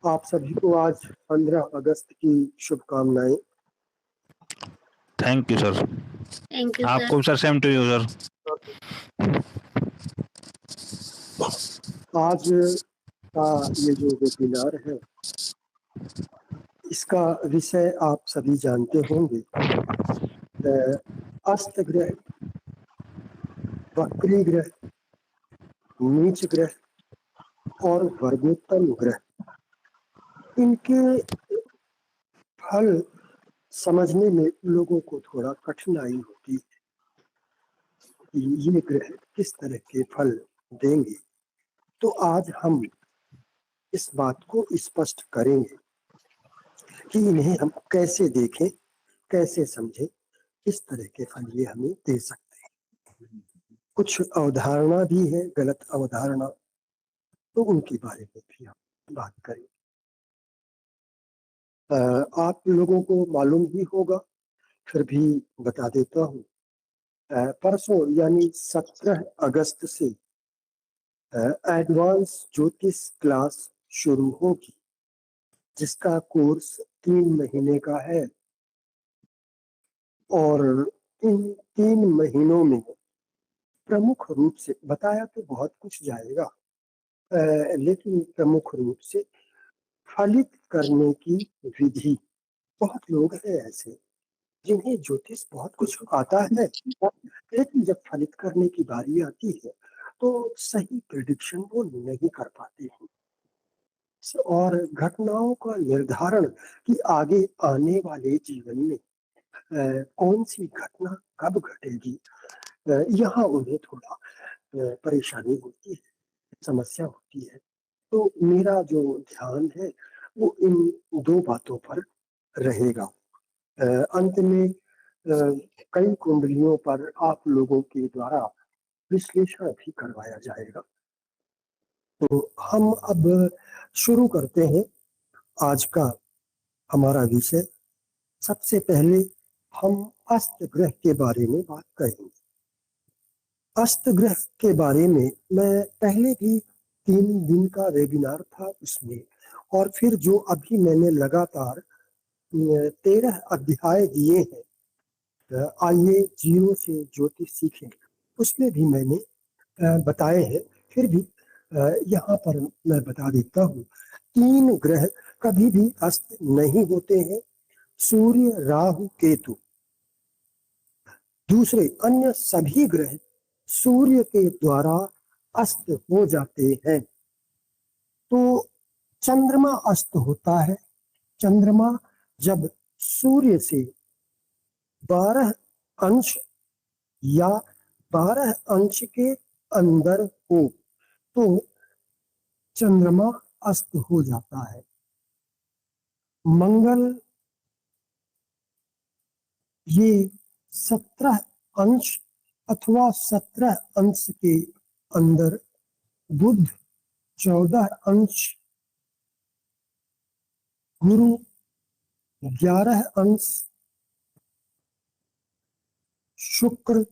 आप सभी को आज 15 अगस्त की शुभकामनाएं। Thank you sir. Thank you sir. आपको sir, same to you sir. आज का ये जो वेबिनार है, इसका विषय आप सभी जानते होंगे। अस्त ग्रह, वक्री ग्रह, नीच ग्रह और वर्गोत्तम ग्रह, इनके फल समझने में लोगों को थोड़ा कठिनाई होती है कि ये ग्रह किस तरह के फल देंगे। तो आज हम इस बात को स्पष्ट करेंगे कि इन्हें हम कैसे देखें, कैसे समझें, किस तरह के फल ये हमें दे सकते हैं। कुछ अवधारणा भी है, गलत अवधारणा, तो उनके बारे में भी हम बात करें। आप लोगों को मालूम ही होगा, फिर भी बता देता हूँ। परसों यानी 17 अगस्त से एडवांस ज्योतिष क्लास शुरू होगी, जिसका कोर्स 3 महीने का है। और इन 3 महीनों में प्रमुख रूप से बताया तो बहुत कुछ जाएगा, लेकिन प्रमुख रूप से फलित करने की विधि। बहुत लोग हैं ऐसे जिन्हें ज्योतिष बहुत कुछ आता है, लेकिन जब फलित करने की बारी आती है तो सही प्रेडिक्शन वो नहीं कर पाते हैं। और घटनाओं का निर्धारण कि आगे आने वाले जीवन में कौन सी घटना कब घटेगी, यहाँ उन्हें थोड़ा परेशानी होती है, समस्या होती है। तो मेरा जो ध्यान है वो इन 2 बातों पर रहेगा। अंत में कई कुंडलियों पर आप लोगों के द्वारा विश्लेषण भी करवाया जाएगा। तो हम अब शुरू करते हैं आज का हमारा विषय। सबसे पहले हम अस्त ग्रह के बारे में बात करेंगे। अस्त ग्रह के बारे में मैं पहले भी 3 दिन का वेबिनार था उसमें, और फिर जो अभी मैंने लगातार 13 अध्याय दिए हैं, आइए जीरो से ज्योतिष सीखें, उसमें भी मैंने बताए हैं। फिर भी यहाँ पर मैं बता देता हूँ, 3 ग्रह कभी भी अस्त नहीं होते हैं। सूर्य, राहु, केतु। दूसरे अन्य सभी ग्रह सूर्य के द्वारा अस्त हो जाते हैं। तो चंद्रमा अस्त होता है। चंद्रमा जब सूर्य से 12 अंश या 12 अंश के अंदर हो तो चंद्रमा अस्त हो जाता है। मंगल ये 17 अंश अथवा 17 अंश के अंदर, बुध 14 अंश, गुरु 11 अंश, शुक्र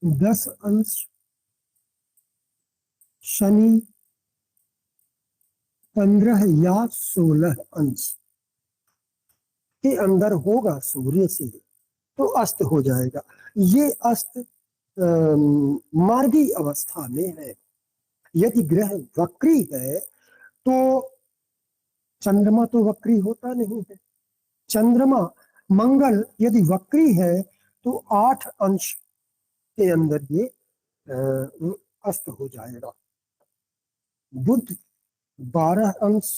10 अंश, शनि 15 या 16 अंश के अंदर होगा सूर्य से तो अस्त हो जाएगा। ये अस्त मार्गी अवस्था में है। यदि ग्रह वक्री है तो चंद्रमा तो वक्री होता नहीं है। चंद्रमा, मंगल यदि वक्री है तो 8 अंश के अंदर ये अस्त हो जाएगा। बुध 12 अंश,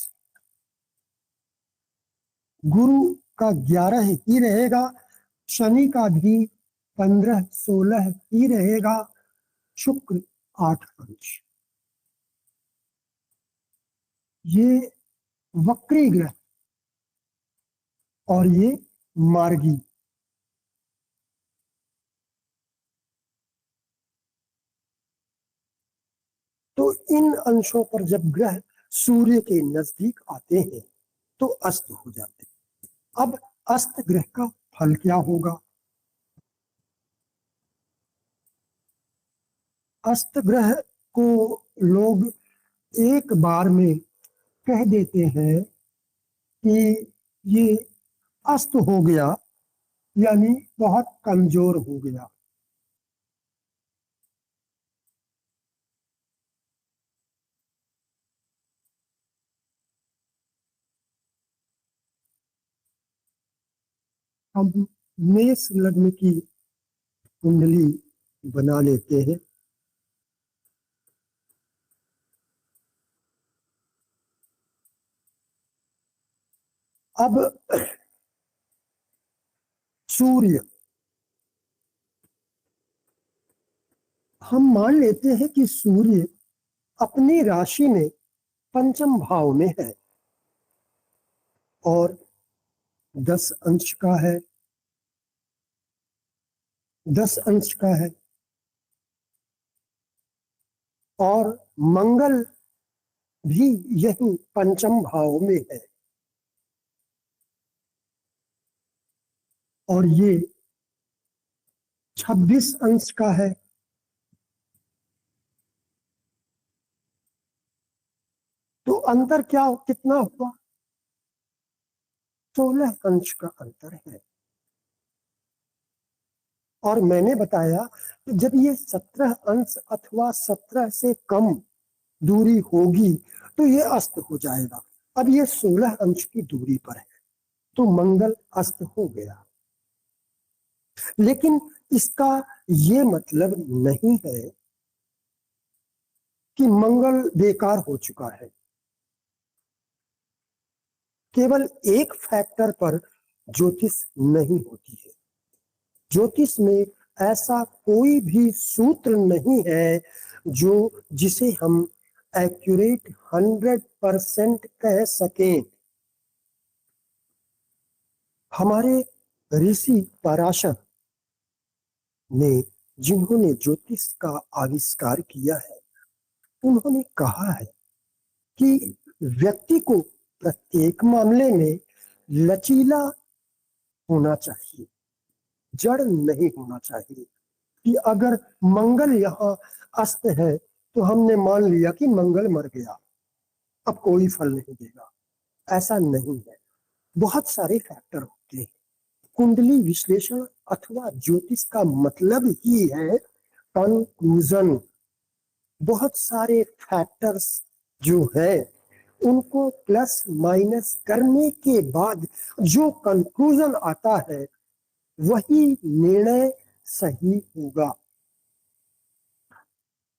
गुरु का 11 ही रहेगा, शनि का भी 15-16 ही रहेगा, शुक्र 8 अंश। ये वक्री ग्रह और ये मार्गी। तो इन अंशों पर जब ग्रह सूर्य के नजदीक आते हैं तो अस्त हो जाते हैं। अब अस्त ग्रह का फल क्या होगा? अस्त ग्रह को लोग एक बार में कह देते हैं कि ये अस्त हो गया, यानी बहुत कमजोर हो गया। हम मेष लग्न की कुंडली बना लेते हैं। अब सूर्य, हम मान लेते हैं कि सूर्य अपनी राशि में पंचम भाव में है और 10 अंश का है, 10 अंश का है। और मंगल भी यही पंचम भाव में है और ये 26 अंश का है। तो अंतर क्या, कितना हुआ? 16 अंश का अंतर है। और मैंने बताया कि जब ये 17 अंश अथवा 17 से कम दूरी होगी तो ये अस्त हो जाएगा। अब ये 16 अंश की दूरी पर है तो मंगल अस्त हो गया। लेकिन इसका ये मतलब नहीं है कि मंगल बेकार हो चुका है। केवल एक फैक्टर पर ज्योतिष नहीं होती है। ज्योतिष में ऐसा कोई भी सूत्र नहीं है जो जिसे हम एक्यूरेट 100% कह सकें। हमारे ऋषि पराशर ने, जिन्होंने ज्योतिष का आविष्कार किया है, उन्होंने कहा है कि व्यक्ति को प्रत्येक मामले में लचीला होना चाहिए, जड़ नहीं होना चाहिए। कि अगर मंगल यहाँ अस्त है तो हमने मान लिया कि मंगल मर गया, अब कोई फल नहीं देगा। ऐसा नहीं है। बहुत सारे फैक्टर होते हैं। कुंडली विश्लेषण अथवा ज्योतिष का मतलब ही है कंक्लूजन। बहुत सारे फैक्टर्स जो है उनको प्लस माइनस करने के बाद जो कंक्लूजन आता है वही निर्णय सही होगा।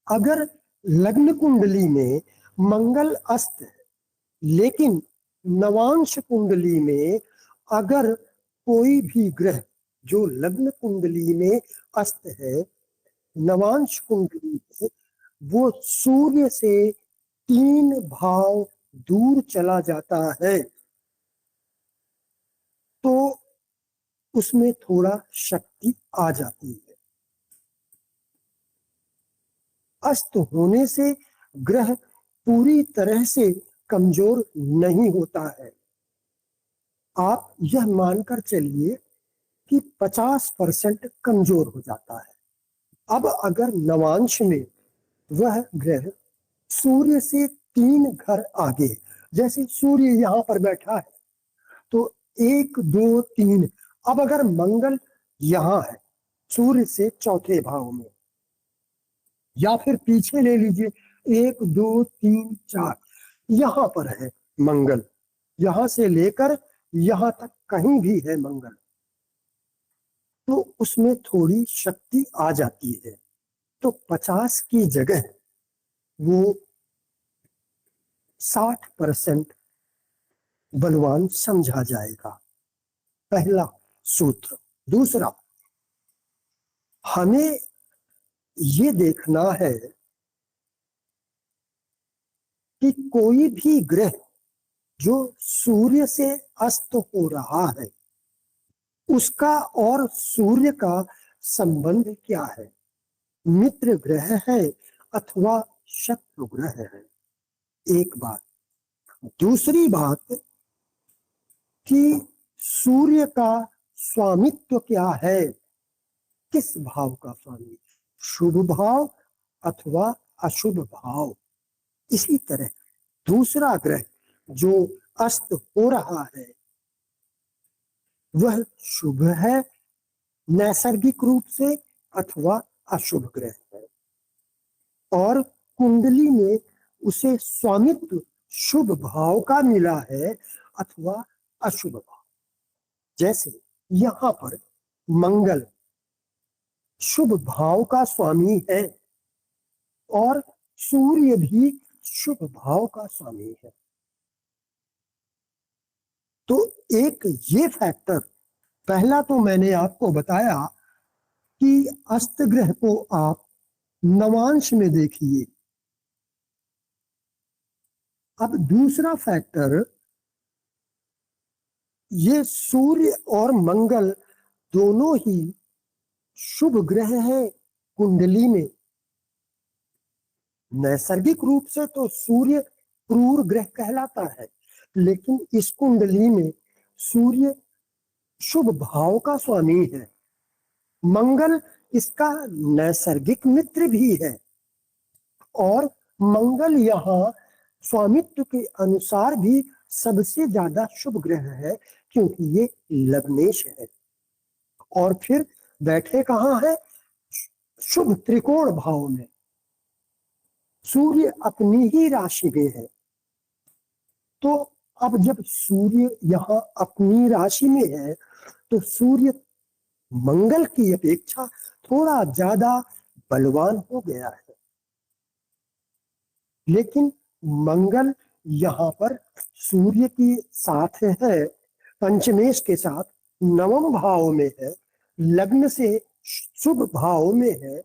अगर लग्न कुंडली में मंगल अस्त है लेकिन नवांश कुंडली में अगर कोई भी ग्रह जो लग्न कुंडली में अस्त है, नवांश कुंडली में वो सूर्य से 3 भाव दूर चला जाता है तो उसमें थोड़ा शक्ति आ जाती है। अस्त होने से ग्रह पूरी तरह से कमजोर नहीं होता है। आप यह मानकर चलिए कि 50% कमजोर हो जाता है। अब अगर नवांश में वह ग्रह सूर्य से 3 घर आगे, जैसे सूर्य यहाँ पर बैठा है तो 1 2 3, अब अगर मंगल यहाँ है सूर्य से चौथे भाव में, या फिर पीछे ले लीजिए 1 2 3 4, यहाँ पर है मंगल, यहां से लेकर यहां तक कहीं भी है मंगल, तो उसमें थोड़ी शक्ति आ जाती है। तो 50 की जगह वो 60% बलवान समझा जाएगा। पहला सूत्र। दूसरा, हमें ये देखना है कि कोई भी ग्रह जो सूर्य से अस्त हो रहा है उसका और सूर्य का संबंध क्या है, मित्र ग्रह है अथवा शत्रु ग्रह है। एक बात। दूसरी बात कि सूर्य का स्वामित्व क्या है, किस भाव का स्वामी, शुभ भाव अथवा अशुभ भाव। इसी तरह दूसरा ग्रह जो अस्त हो रहा है वह शुभ है नैसर्गिक रूप से अथवा अशुभ ग्रह है, और कुंडली में उसे स्वामित्व शुभ भाव का मिला है अथवा अशुभ भाव। जैसे यहाँ पर मंगल शुभ भाव का स्वामी है और सूर्य भी शुभ भाव का स्वामी है। तो एक ये फैक्टर, पहला तो मैंने आपको बताया कि अस्त ग्रह को आप नवांश में देखिए। अब दूसरा फैक्टर, ये सूर्य और मंगल दोनों ही शुभ ग्रह हैं कुंडली में। नैसर्गिक रूप से तो सूर्य क्रूर ग्रह कहलाता है, लेकिन इस कुंडली में सूर्य शुभ भाव का स्वामी है, मंगल इसका नैसर्गिक मित्र भी है, और मंगल यहाँ स्वामित्व के अनुसार भी सबसे ज्यादा शुभ ग्रह है, क्योंकि ये लग्नेश है। और फिर बैठे कहाँ है? शुभ त्रिकोण भाव में। सूर्य अपनी ही राशि में है। तो अब जब सूर्य यहाँ अपनी राशि में है तो सूर्य मंगल की अपेक्षा थोड़ा ज्यादा बलवान हो गया है। लेकिन मंगल यहाँ पर सूर्य के साथ है, पंचमेश के साथ नवम भाव में है, लग्न से शुभ भाव में है,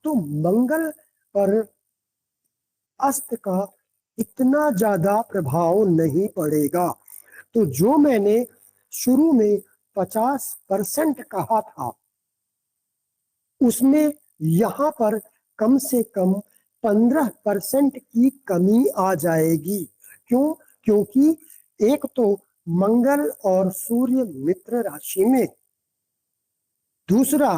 तो मंगल पर अस्त का इतना ज्यादा प्रभाव नहीं पड़ेगा। तो जो मैंने शुरू में 50% कहा था, उसमें यहाँ पर कम से कम 15% की कमी आ जाएगी। क्यों? क्योंकि एक तो मंगल और सूर्य मित्र राशि में, दूसरा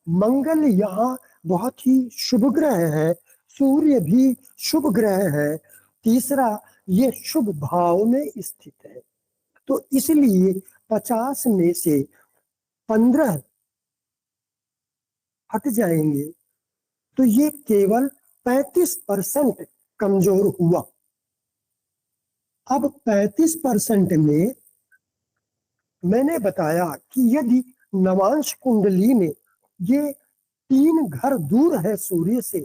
मंगल यहाँ बहुत ही शुभ ग्रह है, सूर्य भी शुभ ग्रह है, तीसरा ये शुभ भाव में स्थित है। तो इसलिए 50 में से 15 हट जाएंगे, तो ये केवल 35% कमजोर हुआ। अब 35% में मैंने बताया कि यदि नवांश कुंडली में ये 3 घर दूर है सूर्य से,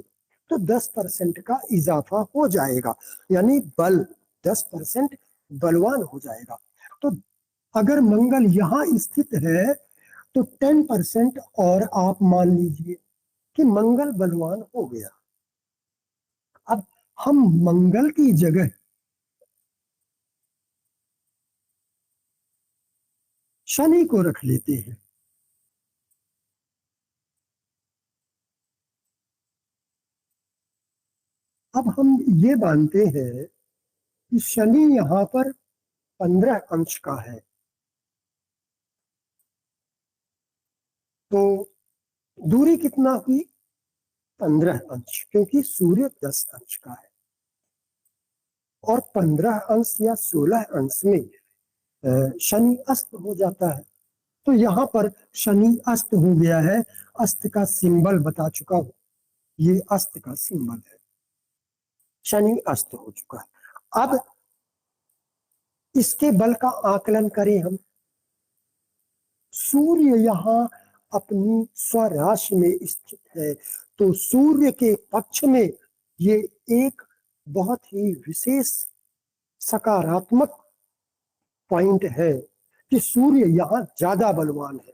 तो 10% का इजाफा हो जाएगा, यानी बल 10% बलवान हो जाएगा। तो अगर मंगल यहाँ स्थित है तो 10% और आप मान लीजिए कि मंगल बलवान हो गया। अब हम मंगल की जगह शनि को रख लेते हैं। अब हम ये मानते हैं कि शनि यहाँ पर 15 अंश का है, तो दूरी कितना हुई? 15 अंश, क्योंकि सूर्य 10 अंश का है, और 15 अंश या 16 अंश में शनि अस्त हो जाता है। तो यहाँ पर शनि अस्त हो गया है। अस्त का सिंबल बता चुका हूं, ये अस्त का सिंबल है, शनि अस्त हो चुका है। अब इसके बल का आकलन करें हम। सूर्य यहाँ अपनी स्वराशि में स्थित है, तो सूर्य के पक्ष में ये एक बहुत ही विशेष सकारात्मक पॉइंट है कि सूर्य यहाँ ज्यादा बलवान है,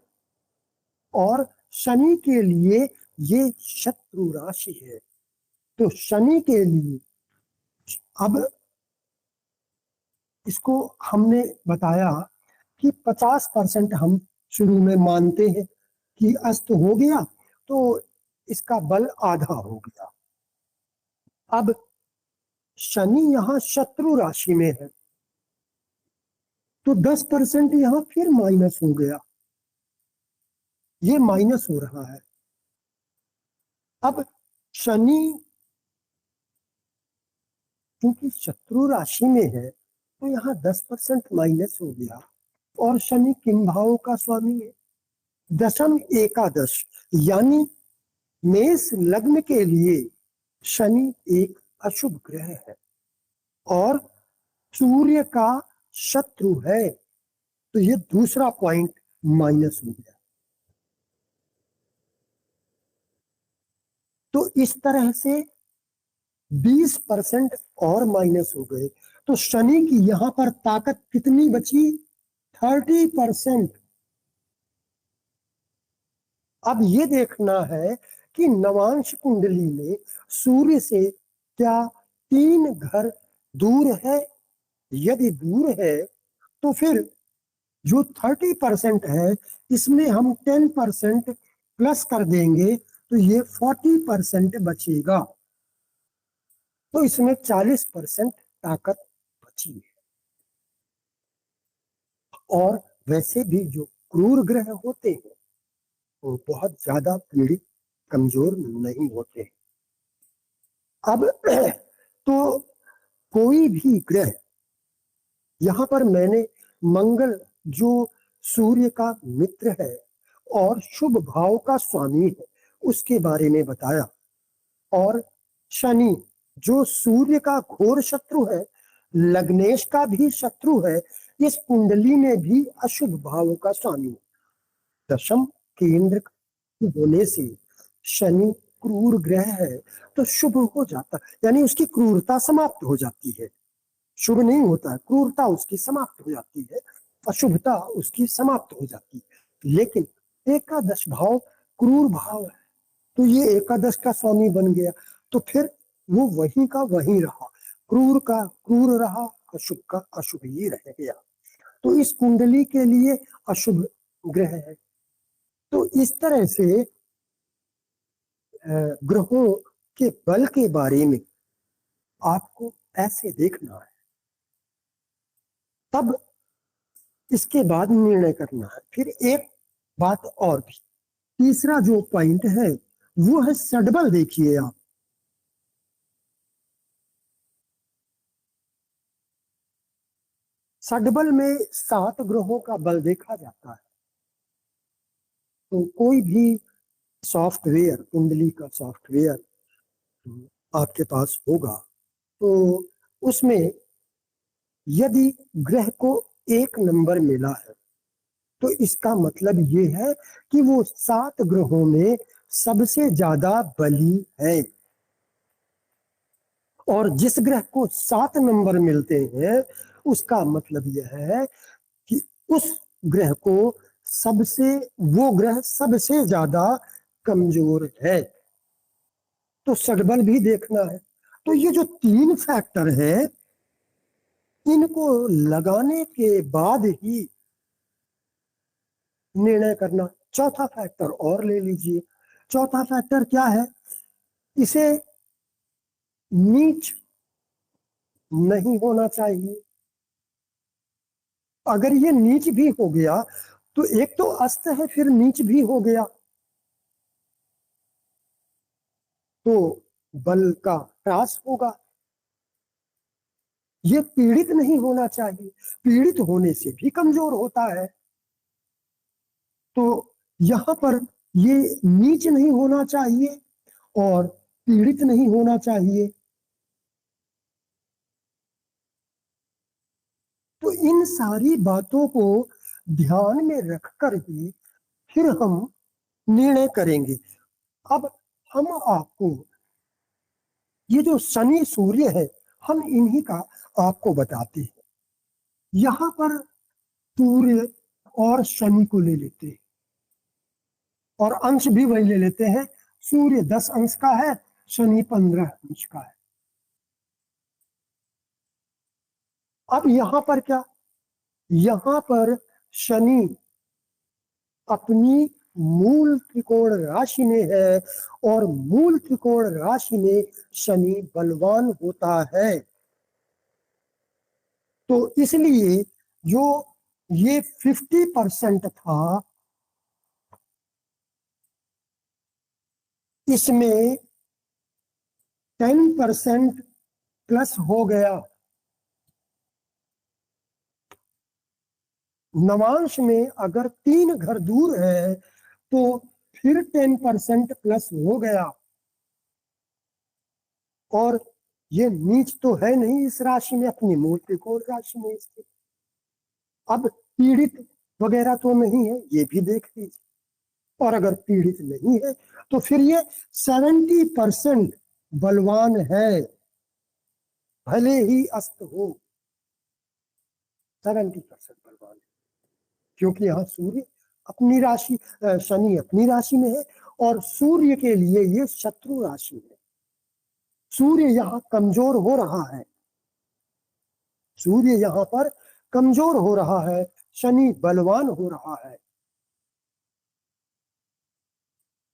और शनि के लिए ये शत्रु राशि है। तो शनि के लिए अब इसको हमने बताया कि 50% हम शुरू में मानते हैं कि अस्त हो गया, तो इसका बल आधा हो गया। अब शनि यहाँ शत्रु राशि में है, तो 10% यहाँ फिर माइनस हो गया, ये माइनस हो रहा है। अब शनि क्योंकि शत्रु राशि में है, तो यहाँ 10% माइनस हो गया। और शनि किन भावों का स्वामी है? दशम एकादश, यानी मेष लग्न के लिए शनि एक अशुभ ग्रह है और सूर्य का शत्रु है। तो ये दूसरा पॉइंट माइनस हो गया। तो इस तरह से 20% और माइनस हो गए। तो शनि की यहां पर ताकत कितनी बची? 30%। अब ये देखना है कि नवांश कुंडली में सूर्य से क्या 3 घर दूर है? यदि दूर है तो फिर जो 30% है इसमें हम 10% प्लस कर देंगे तो ये 40% बचेगा। तो इसमें 40% ताकत बची है। और वैसे भी जो क्रूर ग्रह होते हैं वो बहुत ज्यादा पीड़ित कमजोर नहीं होते। अब तो कोई भी ग्रह, यहां पर मैंने मंगल जो सूर्य का मित्र है और शुभ भाव का स्वामी है उसके बारे में बताया, और शनि जो सूर्य का घोर शत्रु है, लग्नेश का भी शत्रु है, इस कुंडली में भी अशुभ भाव का स्वामी, दशम केंद्र होने से शनि क्रूर ग्रह है तो शुभ हो जाता, यानी उसकी क्रूरता समाप्त हो जाती है। शुभ नहीं होता है, क्रूरता उसकी समाप्त हो जाती है, अशुभता उसकी समाप्त हो जाती है। लेकिन एकादश भाव क्रूर भाव है तो ये एकादश का स्वामी बन गया, तो फिर वो वही का वही रहा, क्रूर का क्रूर रहा, अशुभ का अशुभ ही रह गया। तो इस कुंडली के लिए अशुभ ग्रह है। तो इस तरह से ग्रहों के बल के बारे में आपको ऐसे देखना है, तब इसके बाद निर्णय करना है। फिर एक बात और भी, तीसरा जो पॉइंट है वो है सडबल। देखिए आप, सडबल में 7 ग्रहों का बल देखा जाता है। तो कोई भी सॉफ्टवेयर, कुंडली का सॉफ्टवेयर आपके पास होगा तो उसमें यदि ग्रह को 1 नंबर मिला है तो इसका मतलब ये है कि वो 7 ग्रहों में सबसे ज्यादा बली है। और जिस ग्रह को 7 नंबर मिलते हैं उसका मतलब यह है कि उस ग्रह को सबसे वो ग्रह सबसे ज्यादा कमजोर है। तो सडबल भी देखना है। तो ये जो 3 फैक्टर है इनको लगाने के बाद ही निर्णय करना। चौथा फैक्टर और ले लीजिए। चौथा फैक्टर क्या है? इसे नीच नहीं होना चाहिए। अगर ये नीच भी हो गया तो एक तो अस्त है, फिर नीच भी हो गया तो बल का ह्रास होगा। ये पीड़ित नहीं होना चाहिए, पीड़ित होने से भी कमजोर होता है। तो यहां पर ये नीच नहीं होना चाहिए और पीड़ित नहीं होना चाहिए। तो इन सारी बातों को ध्यान में रखकर ही फिर हम निर्णय करेंगे। अब हम आपको ये जो शनि सूर्य है हम इन्हीं का आपको बताते हैं। यहाँ पर सूर्य और शनि को ले लेते हैं और अंश भी वही ले लेते हैं। सूर्य 10 अंश का है, शनि 15 अंश का है। अब यहाँ पर क्या, यहाँ पर शनि अपनी मूल त्रिकोण राशि में है और मूल त्रिकोण राशि में शनि बलवान होता है। तो इसलिए जो ये 50% था इसमें 10% प्लस हो गया। नवांश में अगर 3 घर दूर है तो फिर 10% प्लस हो गया, और ये नीच तो है नहीं इस राशि में, अपनी मूल त्रिकोण राशि में स्थित। अब पीड़ित वगैरह तो नहीं है, ये भी देख लीजिए। और अगर पीड़ित नहीं है तो फिर ये 70% बलवान है, भले ही अस्त हो, 70% बलवान है। क्योंकि यहाँ सूर्य अपनी राशि, शनि अपनी राशि में है, और सूर्य के लिए ये शत्रु राशि है। सूर्य यहाँ कमजोर हो रहा है, सूर्य यहाँ पर कमजोर हो रहा है, शनि बलवान हो रहा है।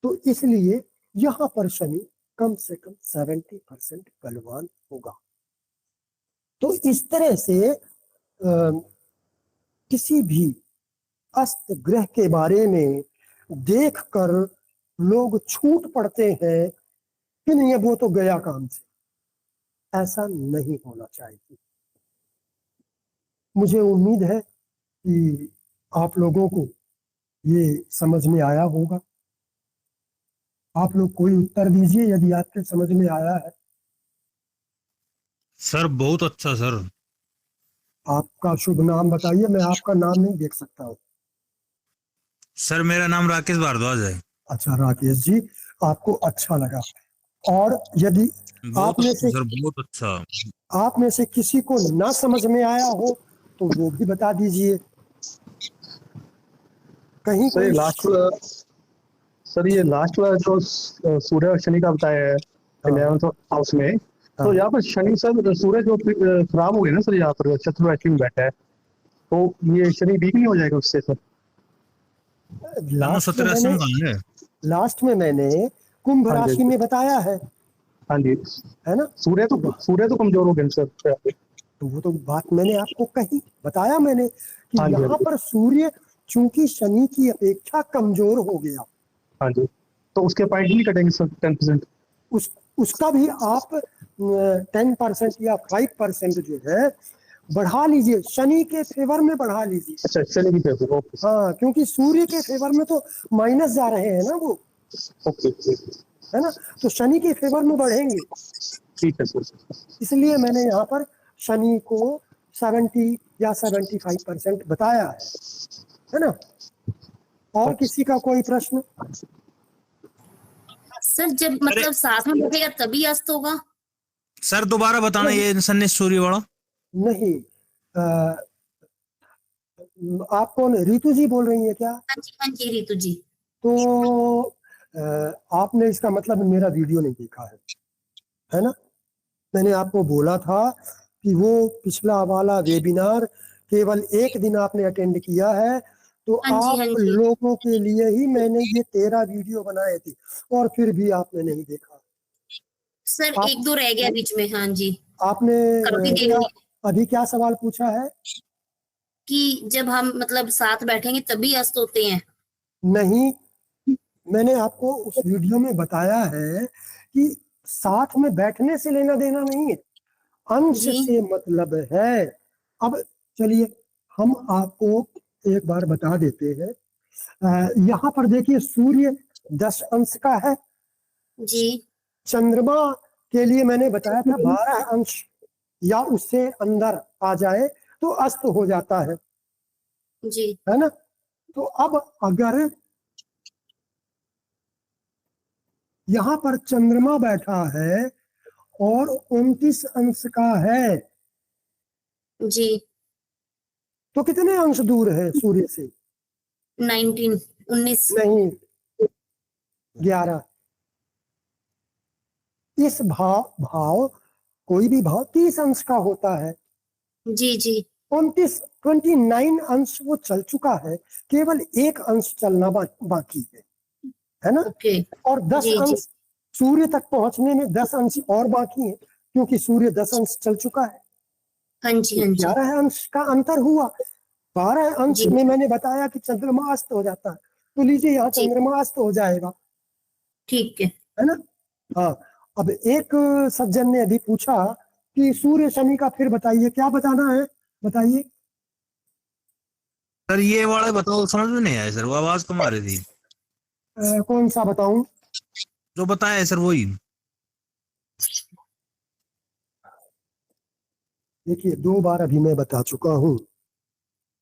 तो इसलिए यहाँ पर शनि कम से कम 70% बलवान होगा। तो इस तरह से किसी भी अस्त ग्रह के बारे में देखकर लोग छूट पड़ते हैं कि नहीं वो तो गया काम से। ऐसा नहीं होना चाहिए। मुझे उम्मीद है कि आप लोगों को ये समझ में आया होगा। आप लोग कोई उत्तर दीजिए यदि आपके समझ में आया है। सर बहुत अच्छा सर। आपका शुभ नाम बताइए, मैं आपका नाम नहीं देख सकता हूँ। सर मेरा नाम राकेश भारद्वाज है। अच्छा राकेश जी, आपको अच्छा लगा। और यदि बहुत अच्छा सर, बहुत अच्छा। आप में से किसी को ना समझ में आया हो तो वो भी बता दीजिए। कहीं सर ये लास्ट वाला जो सूर्य और शनि का बताया है 11th हाउस में, तो यहाँ पर शनि सर सूर्य जो खराब हो गया ना सर, यहाँ पर शत्रु राशि में बैठा है, तो ये शनि वीक नहीं हो जाएगा उससे सर? लास्ट में मैंने कुंभ राशि में बताया है। हाँ जी, है ना? सूर्य तो कमजोर हो गया सर। तो वो तो बात मैंने आपको कही, बताया मैंने कि यहाँ पर सूर्य चूंकि शनि की अपेक्षा कमजोर हो गया। हाँ जी, तो उसके पॉइंट नहीं कटेंगे सर 10%? उसका भी आप 10% या 5% जो है बढ़ा लीजिए, शनि के फेवर में बढ़ा लीजिए। अच्छा, शनि की फेवर, ओके। हाँ, क्योंकि सूर्य के फेवर में तो माइनस जा रहे हैं ना वो। ओके, है ना? तो शनि के फेवर में बढ़ेंगे। ठीक है सर। इसलिए मैंने यहाँ पर शनि को 70 या 75% बताया है ना? और किसी का कोई प्रश्न? सर जब मतलब साथ में बैठेगा तभी अस्त होगा? सर दोबारा बताना ये शनि सूर्य वाला। नहीं, आप कौन, रितु जी बोल रही है क्या? हाँ जी रितु जी। तो आपने इसका मतलब मेरा वीडियो नहीं देखा है ना? मैंने आपको बोला था कि वो पिछला वाला वेबिनार केवल एक दिन आपने अटेंड किया है, तो आप लोगों के लिए ही मैंने ये 13 वीडियो बनाए थे, और फिर भी आपने नहीं देखा। सर एक दो रह गया बीच में। हाँ जी, आपने अभी क्या सवाल पूछा है? कि जब हम मतलब साथ बैठेंगे तभी अस्त होते हैं? नहीं, मैंने आपको उस वीडियो में बताया है कि साथ में बैठने से लेना देना नहीं है, अंश से मतलब है। अब चलिए हम आपको एक बार बता देते हैं। यहाँ पर देखिए सूर्य 10 अंश का है जी। चंद्रमा के लिए मैंने बताया था 12 अंश या उससे अंदर आ जाए तो अस्त हो जाता है जी। है ना? तो अब अगर यहाँ पर चंद्रमा बैठा है और 29 अंश का है जी, तो कितने अंश दूर है सूर्य से? 19 नहीं, 11। इस भाव कोई भी भाव 30 अंश का होता है। जी जी। 29 अंश वो चल चुका है, केवल एक अंश चलना बाकी है ना? और 10 अंश सूर्य तक पहुंचने में 10 अंश और बाकी है, क्योंकि सूर्य 10 अंश चल चुका है। हाँ जी, हाँ जी। 11 अंश का अंतर हुआ। 12 अंश में मैंने बताया कि चंद्रमा अस्त हो जाता है, तो लीजिए यहाँ चंद्रमा अस्त हो जाएगा। ठीक है ना? हाँ, अब एक सज्जन ने अभी पूछा कि सूर्य शनि का फिर बताइए, क्या बताना है बताइए। सर ये वाला बताओ, समझ में नहीं आया सर, वो आवाज कम आ रही थी। कौन सा बताऊं? जो बताया है सर वही। देखिए 2 बार अभी मैं बता चुका हूँ,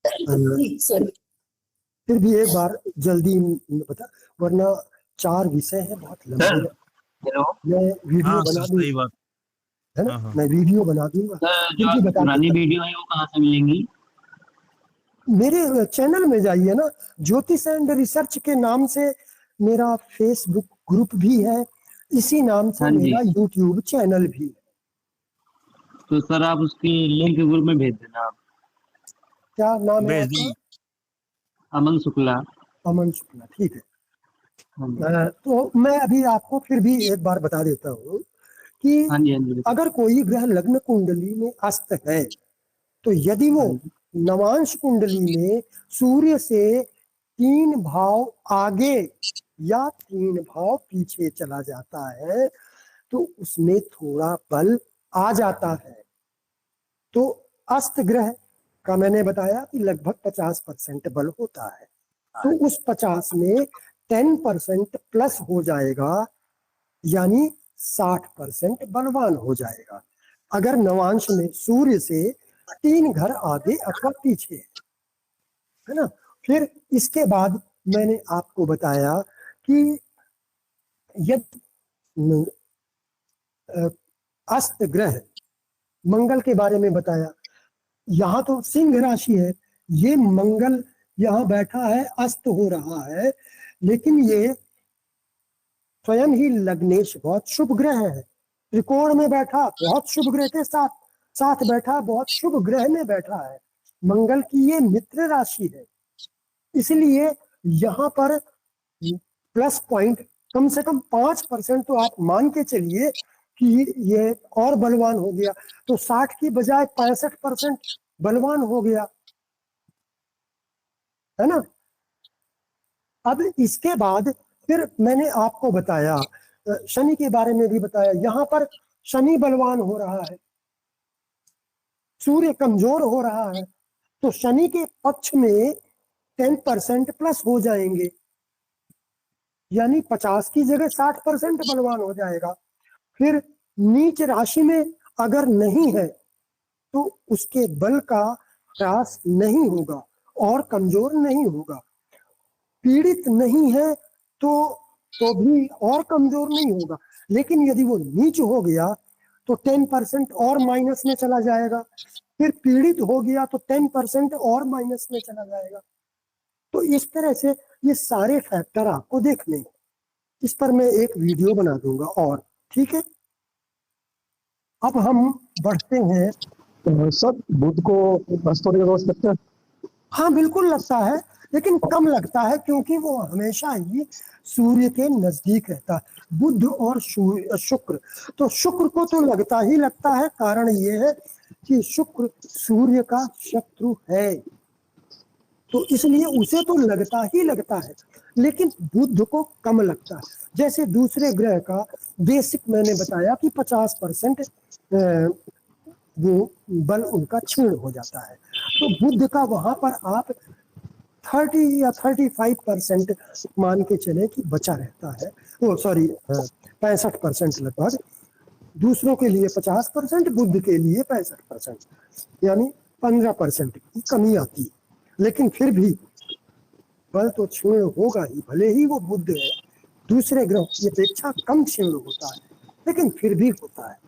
सर फिर भी एक बार जल्दी बता, वरना 4 विषय है, बहुत लंबे सर हैं। हेलो मैं वीडियो हाँ बना सर दूं, सही बात। है ना? हाँ हाँ। मैं वीडियो बना दूंगा, सर, फिर जो भी आपकी बता पुरानी देता। वीडियो है वो कहाँ से मिलेंगी? मेरे चैनल में जाइए ना, ज्योतिष एंड रिसर्च के नाम से मेरा फेसबुक ग्रुप भी है, इसी नाम से हाँ जी। मेरा यूट्यूब चैनल भी है। तो सर आप उसकी लिंक ग्रुप में भेज देना आप। क्या नाम है भेज आपका? दी। अमन शुक्ला। अमन शुक्ला, ठीक है। हाँ जी तो मैं अभी आपको फिर भी एक बार बता देता हूँ कि हाँ जी हाँ जी अगर कोई ग्रह लग्न कुंडली में अस्त है, तो यदि वो हाँ जी नवांश कुंडली में सूर्य से 3 भाव आगे या 3 भाव पीछे चला जाता है, तो उसमें थोड़ा बल आ जाता है। तो अस्त ग्रह का मैंने बताया कि लगभग 50% बल होता है, तो उस 50 में 10% प्लस हो जाएगा, यानी 60% बलवान हो जाएगा, अगर नवांश में सूर्य से 3 घर आगे अथवा पीछे, है ना? फिर इसके बाद मैंने आपको बताया कि यदि अस्त ग्रह मंगल के बारे में बताया, यहाँ तो सिंह राशि है, ये मंगल यहाँ बैठा है, अस्त हो रहा है, लेकिन ये स्वयं ही लग्नेश बहुत शुभ ग्रह है। त्रिकोण में बैठा बहुत शुभ ग्रह के साथ साथ बैठा, बहुत शुभ ग्रह में बैठा है। मंगल की ये मित्र राशि है, इसलिए यहाँ पर प्लस पॉइंट कम से कम 5% तो आप मान के चलिए कि ये और बलवान हो गया, तो 60 की बजाय 65% बलवान हो गया, है ना? अब इसके बाद फिर मैंने आपको बताया, शनि के बारे में भी बताया, यहाँ पर शनि बलवान हो रहा है, सूर्य कमजोर हो रहा है, तो शनि के पक्ष में 10% प्लस हो जाएंगे, यानी 50 की जगह 60% बलवान हो जाएगा। फिर नीच राशि में अगर नहीं है तो उसके बल का ह्रास नहीं होगा और कमजोर नहीं होगा। पीड़ित नहीं है तो भी और कमजोर नहीं होगा, लेकिन यदि वो नीच हो गया तो 10% और माइनस में चला जाएगा, फिर पीड़ित हो गया तो 10% और माइनस में चला जाएगा। तो इस तरह से ये सारे फैक्टर आपको देखने हैं, इस पर मैं एक वीडियो बना दूंगा और, ठीक है? अब हम बढ़ते हैं। सर बुध को अस्त होने का दोष लगता है? हाँ बिल्कुल लगता है, लेकिन कम लगता है क्योंकि वो हमेशा ही सूर्य के नजदीक रहता है, बुध और शुक्र। तो शुक्र को तो लगता ही लगता है, कारण ये है कि शुक्र सूर्य का शत्रु है, तो इसलिए उसे तो लगता ही लगता है, लेकिन बुध को कम लगता है। जैसे दूसरे ग्रह का बेसिक मैंने बताया कि 50% वो बल उनका क्षीण हो जाता है, तो बुध का वहां पर आप 30 या 35% मान के चले कि बचा रहता है, वो सॉरी 65% लगभग, दूसरों के लिए 50%, बुध के लिए 65%, यानी 15% की कमी आती है, लेकिन फिर भी बल तो क्षीण होगा ही, भले ही वो बुध है, दूसरे ग्रह की अपेक्षा कम क्षीण होता है, लेकिन फिर भी होता है।